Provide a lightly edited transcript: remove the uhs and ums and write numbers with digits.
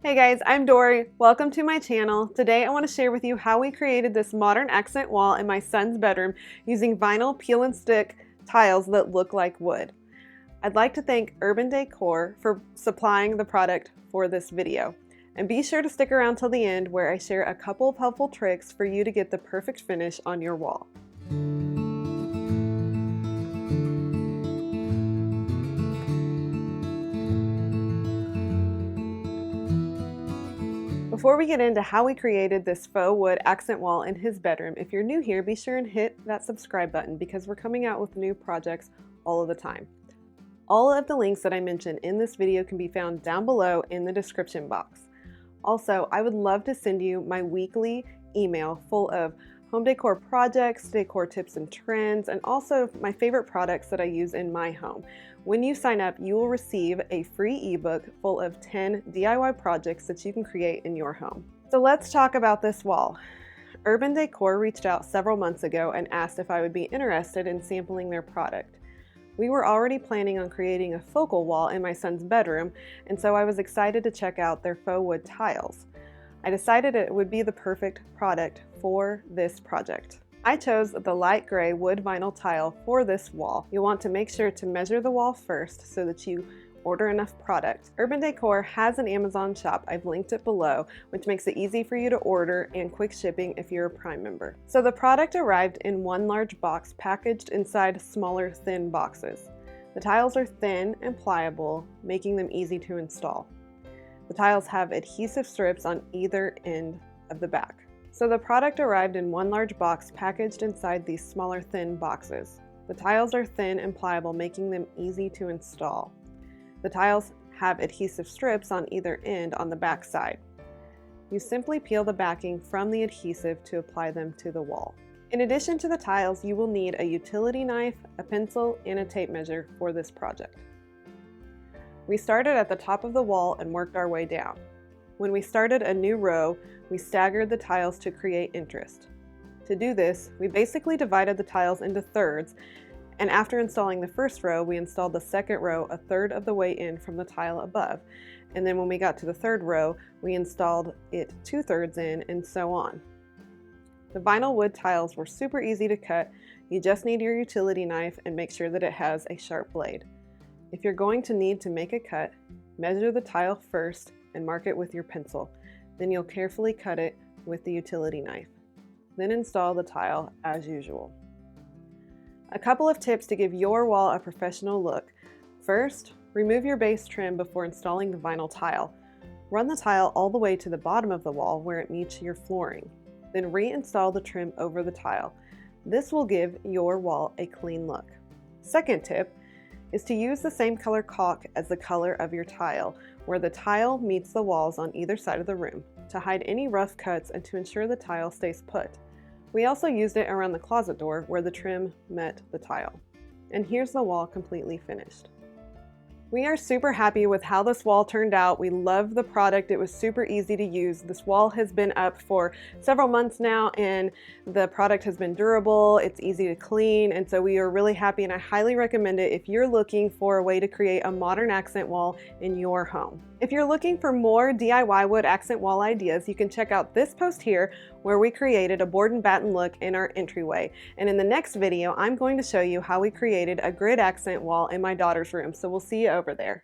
Hey guys, I'm Dori. Welcome to my channel. Today I want to share with you how we created this modern accent wall in my son's bedroom using vinyl peel and stick tiles that look like wood. I'd like to thank Urban Decor for supplying the product for this video. And be sure to stick around till the end where I share a couple of helpful tricks for you to get the perfect finish on your wall. Before we get into how we created this faux wood accent wall in his bedroom, if you're new here, be sure and hit that subscribe button because we're coming out with new projects all of the time. All of the links that I mentioned in this video can be found down below in the description box. Also, I would love to send you my weekly email full of home decor projects, decor tips and trends, and also my favorite products that I use in my home. When you sign up, you will receive a free ebook full of 10 DIY projects that you can create in your home. So let's talk about this wall. Urban Decor reached out several months ago and asked if I would be interested in sampling their product. We were already planning on creating a focal wall in my son's bedroom, and so I was excited to check out their faux wood tiles. I decided it would be the perfect product for this project. I chose the light gray wood vinyl tile for this wall. You'll want to make sure to measure the wall first so that you order enough product. Urban Decor has an Amazon shop, I've linked it below, which makes it easy for you to order and quick shipping if you're a Prime member. So the product arrived in one large box packaged inside smaller thin boxes. The tiles are thin and pliable, making them easy to install. The tiles have adhesive strips on either end of the back. So the product arrived in one large box packaged inside these smaller thin boxes. The tiles are thin and pliable, making them easy to install. The tiles have adhesive strips on either end on the back side. You simply peel the backing from the adhesive to apply them to the wall. In addition to the tiles, you will need a utility knife, a pencil, and a tape measure for this project. We started at the top of the wall and worked our way down. When we started a new row, we staggered the tiles to create interest. To do this, we basically divided the tiles into thirds, and after installing the first row, we installed the second row a third of the way in from the tile above. And then when we got to the third row, we installed it 2/3 in, and so on. The vinyl wood tiles were super easy to cut. You just need your utility knife and make sure that it has a sharp blade. If you're going to need to make a cut, measure the tile first and mark it with your pencil. Then you'll carefully cut it with the utility knife. Then install the tile as usual. A couple of tips to give your wall a professional look. First, remove your base trim before installing the vinyl tile. Run the tile all the way to the bottom of the wall where it meets your flooring. Then reinstall the trim over the tile. This will give your wall a clean look. Second tip is to use the same color caulk as the color of your tile, where the tile meets the walls on either side of the room, to hide any rough cuts and to ensure the tile stays put. We also used it around the closet door where the trim met the tile. And here's the wall completely finished. We are super happy with how this wall turned out. We love the product. It was super easy to use. This wall has been up for several months now and the product has been durable. It's easy to clean, and so we are really happy, and I highly recommend it if you're looking for a way to create a modern accent wall in your home. If you're looking for more DIY wood accent wall ideas, you can check out this post here where we created a board and batten look in our entryway. And in the next video, I'm going to show you how we created a grid accent wall in my daughter's room. So we'll see you over there.